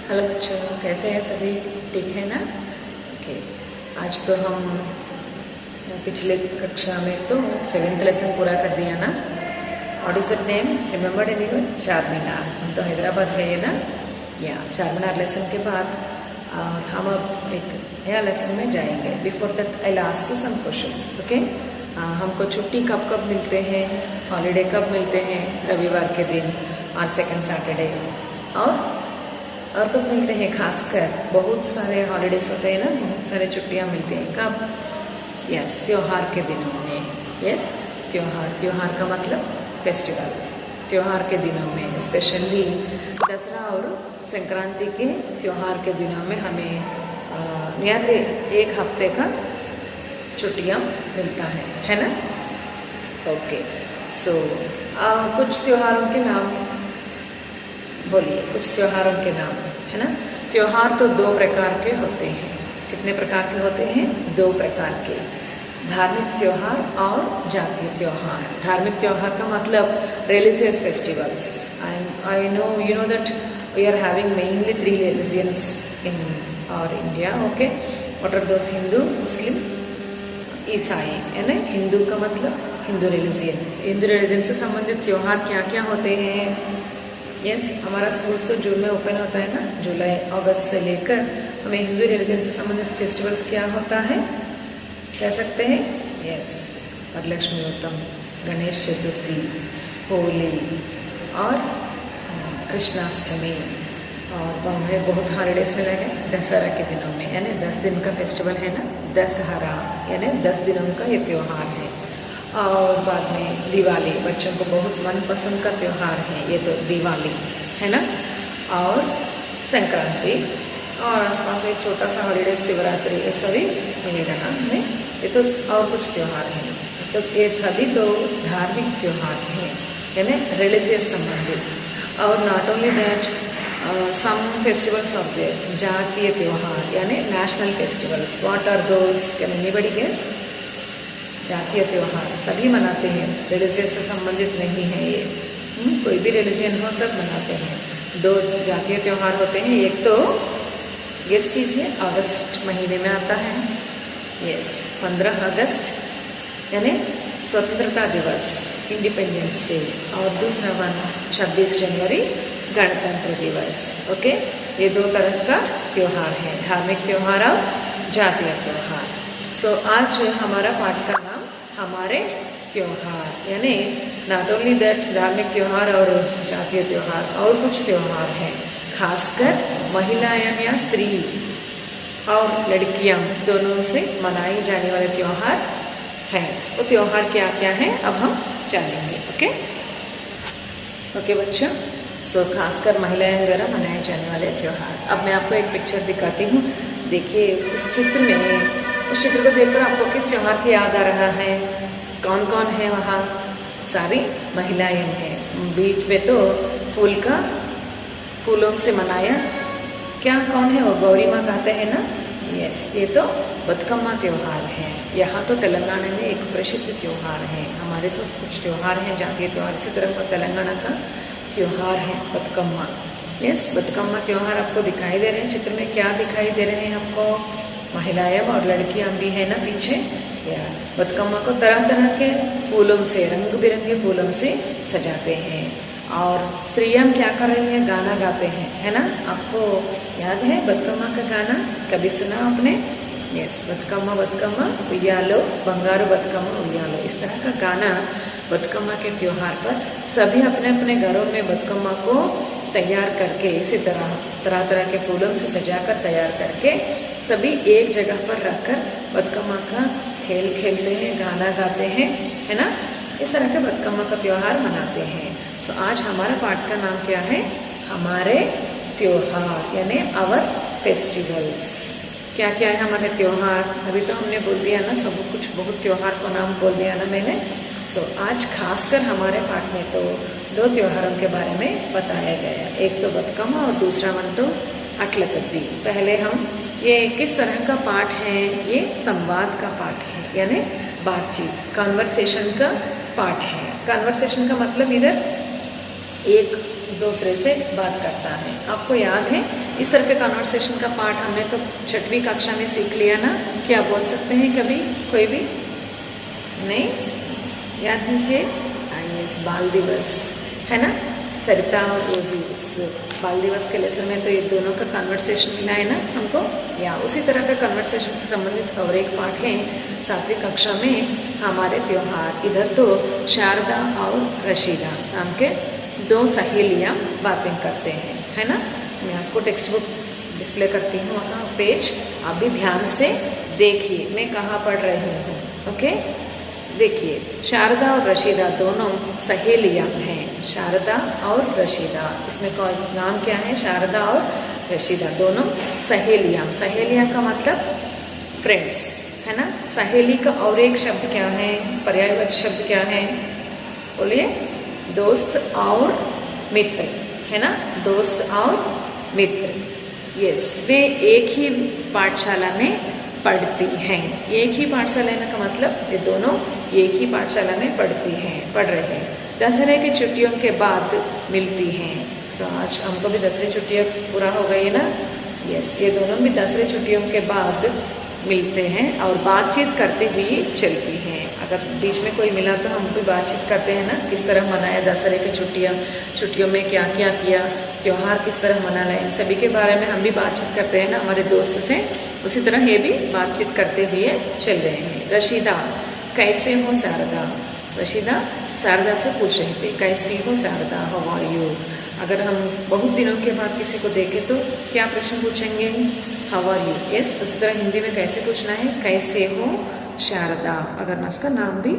Hello बच्चों, कैसे हैं सभी? ठीक है ना? ओके। आज तो हम पिछले कक्षा में तो 7th लेसन पूरा कर दिया ना। What is the name? Remembered anyone? चार मीनार। हम तो हैदराबाद गए ना, या चार मीनार लेसन के बाद हम अब एक नया लेसन में जाएंगे। Before that I ask you some questions, okay? हमको छुट्टी कब कब मिलते हैं, हॉलीडे कब मिलते हैं? रविवार के दिन और सेकंड सैटरडे। और कब मिलते हैं? खासकर बहुत सारे हॉलीडेज होते हैं ना, बहुत सारे छुट्टियां मिलती हैं। कब? यस, त्योहार के दिनों में। यस, त्योहार का मतलब फेस्टिवल। त्योहार के दिनों में, स्पेशली दसरा और संक्रांति के त्योहार के दिनों में हमें नियरली एक हफ्ते का छुट्टियां मिलता है ना? ओके। सो कुछ त्योहारों के नाम बोलिए, कुछ त्योहारों के नाम, है ना? त्योहार तो दो प्रकार के होते हैं। कितने प्रकार के होते हैं? दो प्रकार के। धार्मिक त्योहार और जातीय त्योहार। धार्मिक त्योहार का मतलब religious festivals. I know you know that we are having mainly 3 religions in our India. Okay, what are those? Hindu, Muslim, ईसाई, है ना? हिंदू का मतलब हिंदू रिलीजियन। हिंदू रिलीजियन से संबंधित त्योहार क्या क्या होते हैं? यस, हमारा स्कूल्स तो जून में ओपन होता है ना, जुलाई अगस्त से लेकर हमें हिंदू रिलीजन से संबंधित फेस्टिवल्स क्या होता है कह सकते हैं? यस, वरलक्ष्मी व्रतम, गणेश चतुर्थी, होली और कृष्णाष्टमी। और हमें बहुत हॉलीडेज में लगे दशहरा के दिनों में, यानी 10 दिन का फेस्टिवल है ना, दशहरा, यानी 10 दिनों का ये त्योहार है। और बाद में दिवाली, बच्चों को बहुत मनपसंद का त्यौहार है ये तो दिवाली, है ना? और संक्रांति, और आसपास एक छोटा सा हॉलीडे शिवरात्रि, ये सभी मिलेगा ना हमें। ये तो और कुछ त्यौहार हैं, तो ये सभी तो धार्मिक त्यौहार हैं, यानी रिलीजियस संबंधित। और not only that, some festivals of there, जातीय त्यौहार यानी national festivals. What are those? Can anybody guess? जातीय त्यौहार सभी मनाते हैं, रिलीजियस से संबंधित नहीं है ये। कोई भी रिलीजन हो, सब मनाते हैं। 2 जातीय त्यौहार होते हैं। एक तो गेस कीजिए, अगस्त महीने में आता है। यस, 15 अगस्त यानी स्वतंत्रता दिवस, इंडिपेंडेंस डे। और दूसरा वन 26 जनवरी, गणतंत्र दिवस। ओके, ये 2 तरह का त्यौहार है, धार्मिक त्यौहार और जातीय त्यौहार। सो आज हमारा पाठ का नाम हमारे त्योहार, यानी नॉट ओनली दैट धार्मिक त्योहार और जातीय त्योहार, और कुछ त्योहार हैं, खासकर महिलाएं या स्त्री और लड़कियां दोनों से मनाए जाने वाले त्योहार हैं। वो त्योहार क्या क्या हैं अब हम जानेंगे। ओके ओके बच्चों, सो खासकर महिलाएं द्वारा मनाए जाने वाले त्योहार। अब मैं आपको एक पिक्चर दिखाती हूँ। देखिए उस चित्र को देखकर आपको किस त्योहार की याद आ रहा है? कौन कौन है वहाँ? सारी महिलाएं हैं। बीच में तो फूलों से मनाया क्या, कौन है वो? गौरी माँ कहते हैं ना। यस, ये तो बतकम्मा त्योहार है। यहाँ तो तेलंगाना में एक प्रसिद्ध त्योहार है। हमारे सब कुछ त्योहार हैं जातीय त्योहार, इसी तरह का तेलंगाना का त्योहार है बतकम्मा। यस, बतकम्मा त्योहार आपको दिखाई दे रहे हैं चित्र में। क्या दिखाई दे रहे हैं आपको? महिलाएं और लड़कियां भी है ना पीछे। या बतकम्मा को तरह तरह के फूलों से, रंग बिरंगे फूलों से सजाते हैं। और स्त्रियां क्या कर रही हैं? गाना गाते हैं, है ना? आपको याद है बतकम्मा का गाना? कभी सुना आपने? यस, बतकम्मा बतकम्मा उయ్యాలో बंगारू बतकम्मा उయ్యాలో, इस तरह का गाना बतकम्मा के त्योहार पर सभी अपने अपने घरों में बतकम्मा को तैयार करके, इसी तरह तरह के फूलों से सजाकर तैयार करके सभी एक जगह पर रखकर बतकम्मा का खेल खेलते हैं, गाना गाते हैं, है ना? इस तरह के बतकम्मा का त्योहार मनाते हैं। सो आज हमारा पाठ का नाम क्या है? हमारे त्योहार, यानी आवर फेस्टिवल्स। क्या क्या है हमारे त्योहार? अभी तो हमने बोल दिया ना सब कुछ, बहुत त्योहार को नाम बोल दिया ना मैंने। सो आज खासकर हमारे पाठ में तो 2 त्योहारों के बारे में बताया गया। एक तो बतकम्मा और दूसरा वन तो अटल तद्दी। पहले हम ये किस तरह का पाठ है? ये संवाद का पाठ है, यानी बातचीत, कन्वर्सेशन का पाठ है। कन्वर्सेशन का मतलब इधर एक दूसरे से बात करता है। आपको याद है इस तरह के कन्वर्सेशन का पार्ट हमने तो 6वीं कक्षा में सीख लिया ना। क्या बोल सकते हैं कभी कोई भी नहीं याद दीजिए? इस बाल दिवस है ना, सरिता और रोजी, उस बाल दिवस के लेसन में तो ये दोनों का कन्वर्सेशन मिला है ना हमको। या उसी तरह का कन्वर्सेशन से संबंधित और एक पाठ है 7वीं कक्षा में हमारे त्योहार। इधर तो शारदा और रशीदा नाम के 2 सहेलियाँ बातें करते हैं, है ना। मैं आपको टेक्स्ट बुक डिस्प्ले करती हूँ, वहाँ पेज आप भी ध्यान से देखिए मैं कहाँ पढ़ रही हूँ। ओके, देखिए शारदा और रशीदा दोनों सहेलियाँ हैं। शारदा और रशीदा, इसमें नाम क्या है? शारदा और रशीदा दोनों सहेलियाँ। सहेलियाँ का मतलब फ्रेंड्स, है ना। सहेली का और एक शब्द क्या है? पर्यायवाची शब्द क्या है? बोलिए। दोस्त और मित्र, है ना। दोस्त और मित्र, यस। वे एक ही पाठशाला में पढ़ती हैं। एक ही पाठशाला का मतलब ये दोनों एक ही पाठशाला में पढ़ रहे हैं। दशहरे की छुट्टियों के बाद मिलती हैं। तो आज हमको भी दसहरे छुट्टियाँ पूरा हो गई है ना। यस, ये दोनों भी दसहरे छुट्टियों के बाद मिलते हैं और बातचीत करते हुए चलती हैं। अगर बीच में कोई मिला तो हम भी बातचीत करते हैं ना, किस तरह मनाया दशहरे की छुट्टियों में क्या क्या किया, त्यौहार किस तरह मनाना है, इन सभी के बारे में हम भी बातचीत करते हैं ना हमारे दोस्त से। उसी तरह ये भी बातचीत करते हुए चल रहे हैं। रशीदा, कैसे हो शारदा? रशीदा शारदा से पूछ रही थी, कैसी हो शारदा, हाउ आर यू। अगर हम बहुत दिनों के बाद किसी को देखें तो क्या प्रश्न पूछेंगे? How are you. यस, उसी तरह हिंदी में कैसे पूछना है? कैसे हो शारदा। अगर ना उसका नाम भी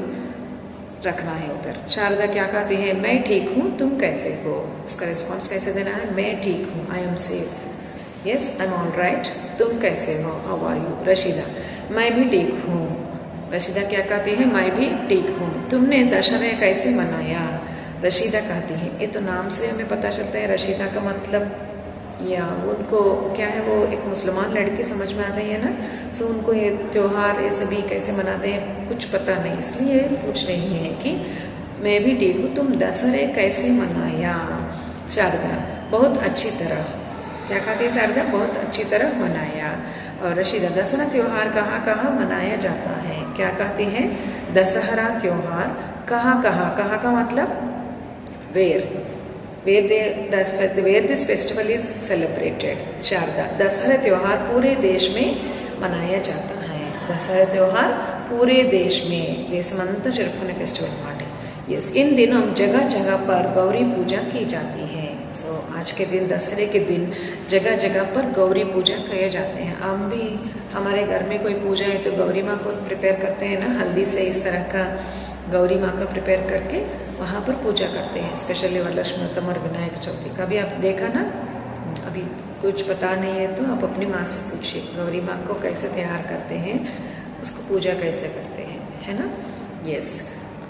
रखना है उधर। शारदा क्या कहती है? मैं ठीक हूँ, तुम कैसे हो। उसका रिस्पॉन्स कैसे देना है? मैं ठीक हूँ, I am safe, yes I am all right. तुम कैसे हो, हाउ आर यू। रशीदा, मैं भी ठीक हूँ। रशीदा क्या कहती है? मैं भी ठीक हूँ। तुमने दशहरा कैसे मनाया? रशीदा कहती है, ये तो नाम से हमें पता चलता है रशीदा का मतलब, या उनको क्या है, वो एक मुसलमान लड़की समझ में आ रही है ना। सो उनको ये त्यौहार ये सभी कैसे मनाते हैं कुछ पता नहीं, इसलिए पूछ रही है कि मैं भी ठीक हूँ, तुम दशहरे कैसे मनाया। शारदा, बहुत अच्छी तरह। क्या कहती है शारदा? बहुत अच्छी तरह मनाया। और रशीदा, दशहरा त्यौहार कहाँ कहाँ मनाया जाता है? क्या कहती है? दशहरा त्यौहार कहाँ कहाँ, कहाँ का मतलब where this festival is celebrated. Sharda, Dussehra त्यौहार पूरे देश में मनाया जाता है। दशहरा त्यौहार पूरे देश में, देशమంతా జరుపుకునే फेस्टिवल మాట। यस, इन दिनों जगह जगह पर गौरी पूजा की जाती है। सो आज के दिन, दशहरे के दिन जगह जगह पर गौरी पूजा किए जाते हैं। हम भी हमारे घर में कोई पूजा है तो गौरी माँ को प्रिपेयर करते हैं ना, हल्दी से इस तरह का गौरी माँ का प्रिपेयर करके वहाँ पर पूजा करते हैं। स्पेशली वरलक्ष्मी व्रतम और विनायक चौथी का भी आप देखा ना। अभी कुछ पता नहीं है तो आप अपनी माँ से पूछिए गौरी माँ को कैसे तैयार करते हैं, उसको पूजा कैसे करते हैं, है ना। यस,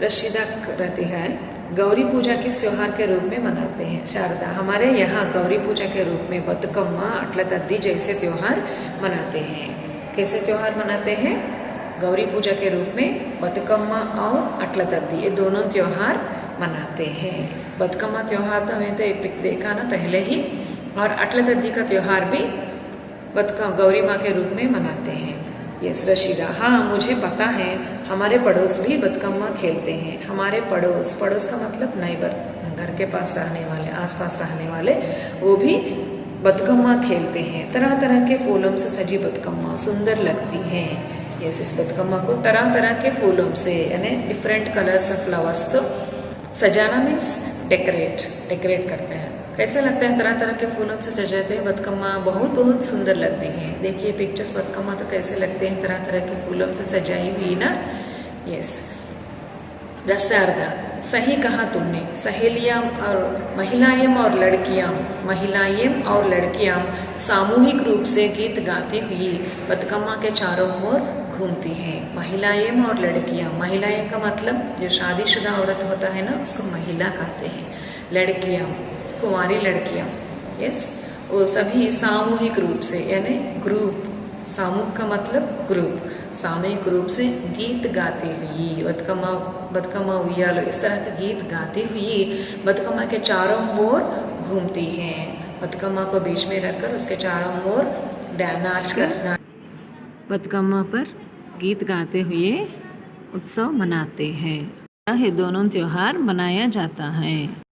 रशीदा रहती है, गौरी पूजा किस त्योहार के रूप में मनाते हैं? शारदा, हमारे यहाँ गौरी पूजा के रूप में बतुकम्मा, अट्ला तद्दी जैसे त्यौहार मनाते हैं। कैसे त्यौहार मनाते हैं? गौरी पूजा के रूप में बतुकम्मा और अट्ला तद्दी, ये दोनों त्यौहार मनाते हैं। बतुकम्मा त्यौहार तो हमें तो एक देखा ना पहले ही, और अट्ला तद्दी का त्यौहार भी गौरी माँ के रूप में मनाते हैं। यस, रशीदा, हाँ मुझे पता है, हमारे पड़ोस भी बतुकम्मा खेलते हैं। हमारे पड़ोस का मतलब नाइबर, घर के पास रहने वाले, आसपास रहने वाले, वो भी बतुकम्मा खेलते हैं। तरह तरह के फूलों से सजी बतुकम्मा सुंदर लगती हैं। यस, इस बतुकम्मा को तरह तरह के फूलों से, यानी डिफरेंट कलर्स ऑफ फ्लावर्स, तो सजाना मीन्स डेकोरेट करते हैं। कैसा लगता है? तरह तरह के फूलों से सजाते हैं बतुकम्मा, बहुत बहुत सुंदर लगती हैं। देखिए पिक्चर्स बतुकम्मा तो कैसे लगते हैं, तरह तरह के फूलों से सजाई हुई ना। यस, शारदा, सही कहा तुमने। सहेलियाँ और महिलाएं और लड़कियाँ सामूहिक रूप से गीत गाती हुई बतुकम्मा के चारों ओर घूमती हैं। महिलाएं और लड़कियाँ, महिलाएं का मतलब जो शादीशुदा औरत होता है ना, उसको महिला कहते हैं। लड़कियाँ, कुंवारी लड़कियाँ, यस, वो सभी सामूहिक रूप से, यानी ग्रुप सामूहिक का मतलब ग्रुप, सामूहिक रूप से गीत गाती हुई बतकम्मा बतकम्मा उయ్యాलो इस तरह के गीत गाती हुई बतकम्मा के चारों ओर घूमती हैं। बतकम्मा को बीच में रखकर उसके चारों ओर नाच कर बतकम्मा पर गीत गाते हुए उत्सव मनाते हैं। यह दोनों त्योहार मनाया जाता है।